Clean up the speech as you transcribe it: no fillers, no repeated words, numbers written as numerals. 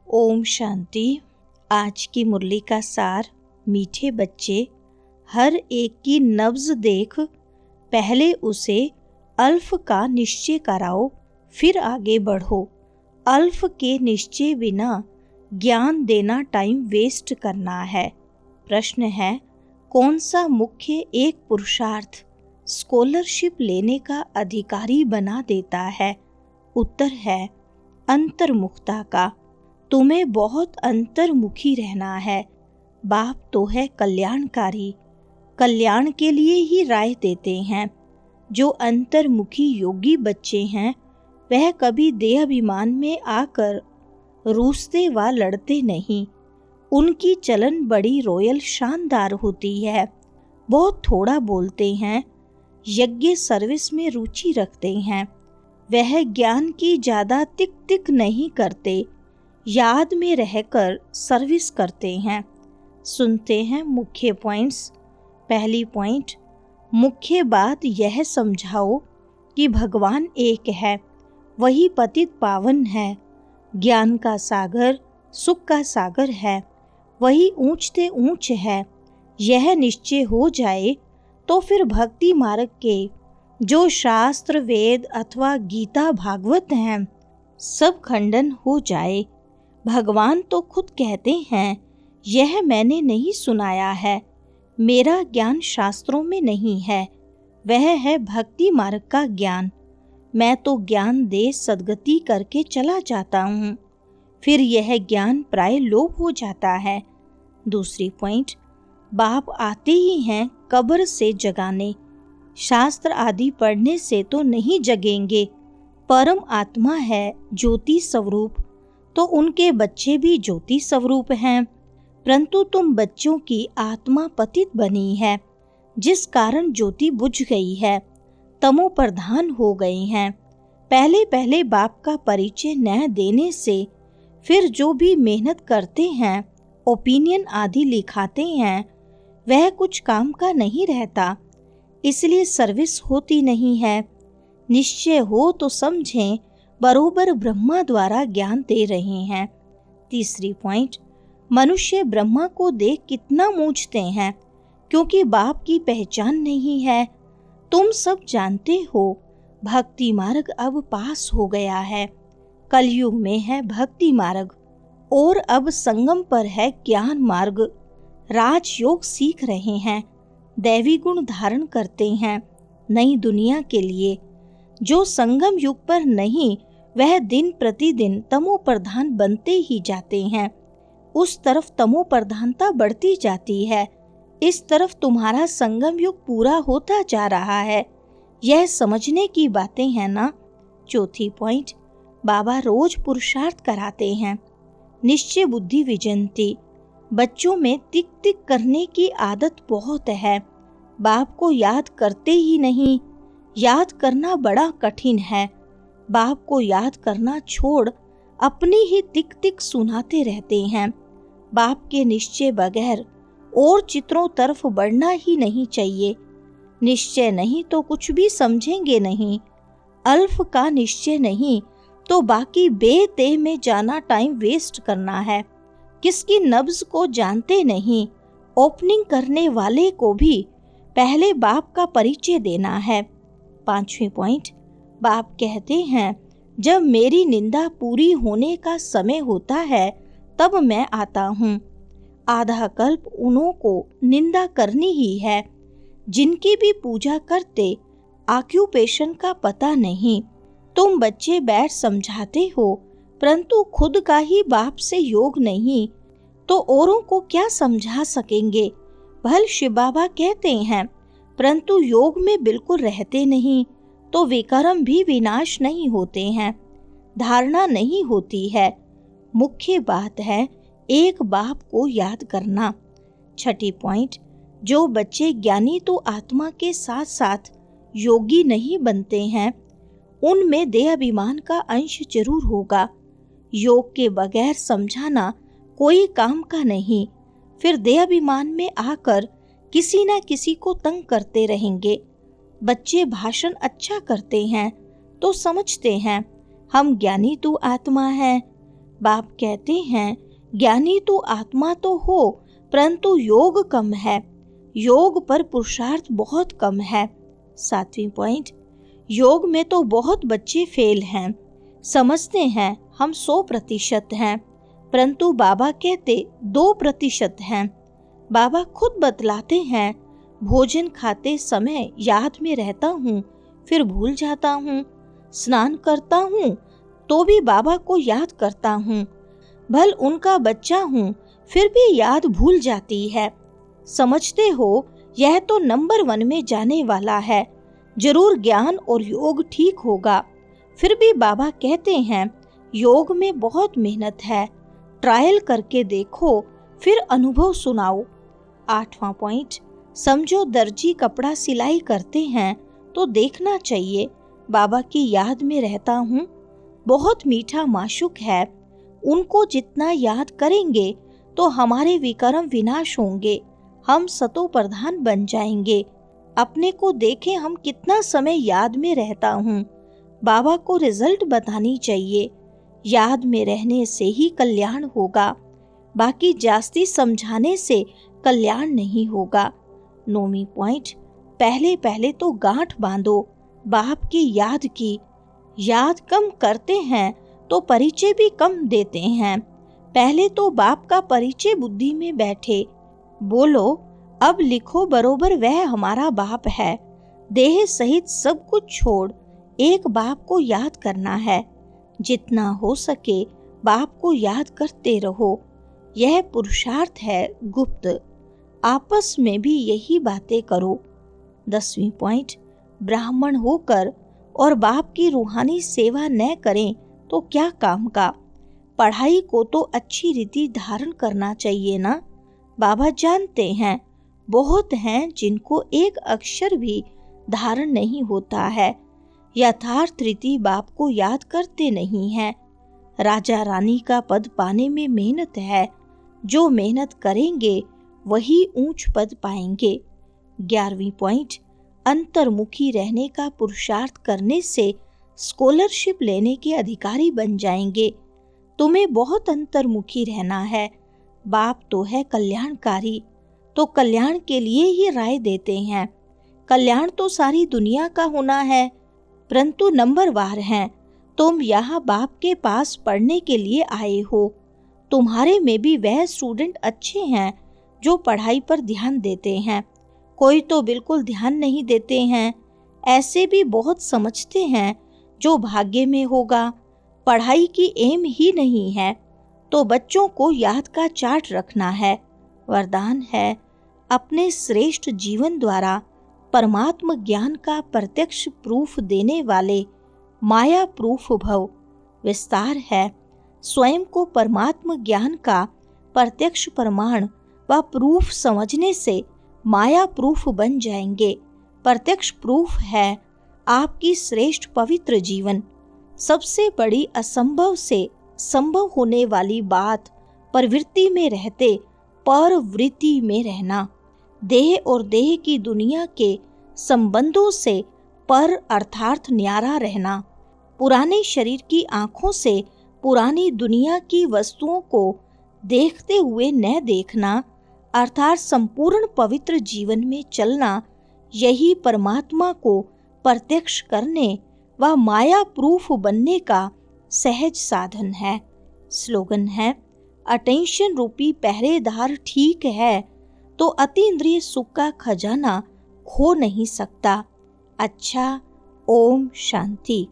ओम शांति। आज की मुरली का सार। मीठे बच्चे, हर एक की नब्ज देख, पहले उसे अल्फ का निश्चय कराओ, फिर आगे बढ़ो। अल्फ के निश्चय बिना ज्ञान देना टाइम वेस्ट करना है। प्रश्न है, कौन सा मुख्य एक पुरुषार्थ स्कॉलरशिप लेने का अधिकारी बना देता है? उत्तर है अंतर्मुखता का। तुम्हें बहुत अंतर्मुखी रहना है। बाप तो है कल्याणकारी, कल्याण के लिए ही राय देते हैं। जो अंतर्मुखी योगी बच्चे हैं वह कभी देहाभिमान में आकर रूसते व लड़ते नहीं। उनकी चलन बड़ी रॉयल शानदार होती है। बहुत थोड़ा बोलते हैं, यज्ञ सर्विस में रुचि रखते हैं। वह ज्ञान की ज़्यादा तिक तिक नहीं करते, याद में रहकर सर्विस करते हैं। सुनते हैं मुख्य पॉइंट्स। पहली पॉइंट, मुख्य बात यह समझाओ कि भगवान एक है, वही पतित पावन है, ज्ञान का सागर, सुख का सागर है, वही ऊंचते ऊंच है। यह निश्चय हो जाए तो फिर भक्ति मार्ग के जो शास्त्र, वेद अथवा गीता भागवत हैं, सब खंडन हो जाए। भगवान तो खुद कहते हैं, यह मैंने नहीं सुनाया है, मेरा ज्ञान शास्त्रों में नहीं है, वह है भक्ति मार्ग का ज्ञान। मैं तो ज्ञान दे सद्गति करके चला जाता हूँ, फिर यह ज्ञान प्राय लोप हो जाता है। दूसरी पॉइंट, बाप आते ही हैं कब्र से जगाने। शास्त्र आदि पढ़ने से तो नहीं जगेंगे। परम आत्मा है ज्योति स्वरूप, तो उनके बच्चे भी ज्योति स्वरूप हैं। परंतु तुम बच्चों की आत्मा पतित बनी है, जिस कारण ज्योति बुझ गई है, तमो प्रधान हो गई हैं। पहले पहले बाप का परिचय न देने से फिर जो भी मेहनत करते हैं, ओपिनियन आदि लिखाते हैं, वह कुछ काम का नहीं रहता, इसलिए सर्विस होती नहीं है। निश्चय हो तो समझें बरोबर ब्रह्मा द्वारा ज्ञान दे रहे हैं। तीसरी पॉइंट, मनुष्य ब्रह्मा को देख कितना मूझते हैं, क्योंकि बाप की पहचान नहीं है। तुम सब जानते हो भक्ति मार्ग अब पास हो गया है। कलयुग में है भक्ति मार्ग और अब संगम पर है ज्ञान मार्ग। राजयोग सीख रहे हैं, दैवी गुण धारण करते हैं नई दुनिया के लिए। जो संगम युग पर नहीं, वह दिन प्रतिदिन तमो प्रधान बनते ही जाते हैं। उस तरफ तमो प्रधानता बढ़ती जाती है, इस तरफ तुम्हारा संगम युग पूरा होता जा रहा है। यह समझने की बातें हैं ना। चौथी पॉइंट, बाबा रोज पुरुषार्थ कराते हैं। निश्चय बुद्धि विजयंती। बच्चों में तिक तिक करने की आदत बहुत है, बाप को याद करते ही नहीं। याद करना बड़ा कठिन है। बाप को याद करना छोड़ अपनी ही तिक तिक सुनाते रहते हैं। बाप के निश्चय बगैर और चित्रों तरफ बढ़ना ही नहीं चाहिए। निश्चय नहीं तो कुछ भी समझेंगे नहीं। अल्फ का निश्चय नहीं तो बाकी बेते में जाना टाइम वेस्ट करना है। किसकी नब्ज को जानते नहीं। ओपनिंग करने वाले को भी पहले बाप का परिचय देना है। पांचवी पॉइंट, बाप कहते हैं, जब मेरी निंदा पूरी होने का समय होता है तब मैं आता हूँ। आधा कल्प उन्हों को निंदा करनी ही है, जिनकी भी पूजा करते ऑक्यूपेशन का पता नहीं। तुम बच्चे बैठ समझाते हो, परंतु खुद का ही बाप से योग नहीं, तो औरों को क्या समझा सकेंगे? भल शिव बाबा कहते हैं, परंतु योग में बिल्कुल रहते नहीं, तो विकर्म भी विनाश नहीं होते हैं, धारणा नहीं होती है। मुख्य बात है एक बाप को याद करना। छठी पॉइंट, जो बच्चे ज्ञानी तो आत्मा के साथ साथ योगी नहीं बनते हैं, उनमें देहाभिमान का अंश जरूर होगा। योग के बगैर समझाना कोई काम का नहीं, फिर देहाभिमान में आकर किसी न किसी को तंग करते रहेंगे। बच्चे भाषण अच्छा करते हैं तो समझते हैं हम ज्ञानी तो आत्मा है, बाप कहते हैं, ज्ञानी तो आत्मा तो हो, परंतु योग कम है, योग पर पुरुषार्थ बहुत कम है। 7वां पॉइंट, योग में तो बहुत बच्चे फेल हैं, समझते हैं हम 100% हैं, परंतु बाबा कहते 2% हैं। बाबा खुद बतलाते हैं, भोजन खाते समय याद में रहता हूँ, फिर भूल जाता हूँ, स्नान करता हूँ तो भी बाबा को याद करता हूँ, भल उनका बच्चा हूँ फिर भी याद भूल जाती है। समझते हो यह तो नंबर 1 में जाने वाला है, जरूर ज्ञान और योग ठीक होगा। फिर भी बाबा कहते हैं, योग में बहुत मेहनत है, ट्रायल करके देखो फिर अनुभव सुनाओ। 8वां पॉइंट, समझो दर्जी कपड़ा सिलाई करते हैं तो देखना चाहिए बाबा की याद में रहता हूँ, बहुत मीठा माशूक है, उनको जितना याद करेंगे तो हमारे विकर्म विनाश होंगे, हम सतो प्रधान बन जाएंगे। अपने को देखें हम कितना समय याद में रहता हूँ, बाबा को रिजल्ट बतानी चाहिए, याद में रहने से ही कल्याण होगा, बाकी जास्ती समझाने से कल्याण नहीं होगा। 9वां पॉइंट, पहले पहले तो गांठ बांधो बाप की याद की, याद कम करते हैं तो परिचय भी कम देते हैं, पहले तो बाप का परिचय बुद्धि में बैठे, बोलो अब लिखो बरोबर वह हमारा बाप है, देह सहित सब कुछ छोड़ एक बाप को याद करना है, जितना हो सके बाप को याद करते रहो, यह पुरुषार्थ है गुप्त, आपस में भी यही बातें करो। 10वां पॉइंट, ब्राह्मण होकर और बाप की रूहानी सेवा न करें तो क्या काम का, पढ़ाई को तो अच्छी रीति धारण करना चाहिए ना। बाबा जानते हैं बहुत हैं जिनको एक अक्षर भी धारण नहीं होता है, यथार्थ रीति बाप को याद करते नहीं हैं। राजा रानी का पद पाने में मेहनत है, जो मेहनत करेंगे वही ऊंच पद पाएंगे। 11वां पॉइंट, अंतर्मुखी रहने का पुरुषार्थ करने से स्कॉलरशिप लेने के अधिकारी बन जाएंगे। तुम्हें बहुत अंतर्मुखी रहना है, बाप तो है कल्याणकारी, तो कल्याण के लिए ही राय देते हैं, कल्याण तो सारी दुनिया का होना है, परंतु नंबरवार हैं, तुम यहाँ बाप के पास पढ़ने के लिए आए हो, तुम्हारे में भी वह स्टूडेंट अच्छे हैं जो पढ़ाई पर ध्यान देते हैं, कोई तो बिल्कुल ध्यान नहीं देते हैं, ऐसे भी बहुत समझते हैं जो भाग्य में होगा, पढ़ाई की एम ही नहीं है, तो बच्चों को याद का चार्ट रखना है। वरदान है, अपने श्रेष्ठ जीवन द्वारा परमात्म ज्ञान का प्रत्यक्ष प्रूफ देने वाले माया प्रूफ भव। विस्तार है, स्वयं को परमात्म ज्ञान का प्रत्यक्ष प्रमाण व प्रूफ समझने से माया प्रूफ बन जाएंगे। प्रत्यक्ष प्रूफ है आपकी श्रेष्ठ पवित्र जीवन। सबसे बड़ी असंभव से संभव होने वाली बात प्रवृत्ति में रहते परवृत्ति में रहना, देह और देह की दुनिया के संबंधों से पर अर्थात न्यारा रहना, पुराने शरीर की आंखों से पुरानी दुनिया की वस्तुओं को देखते हुए न देखना, अर्थात संपूर्ण पवित्र जीवन में चलना, यही परमात्मा को प्रत्यक्ष करने व माया प्रूफ बनने का सहज साधन है। स्लोगन है, अटेंशन रूपी पहरेदार ठीक है तो अतीन्द्रिय सुख का खजाना खो नहीं सकता। अच्छा, ओम शांति।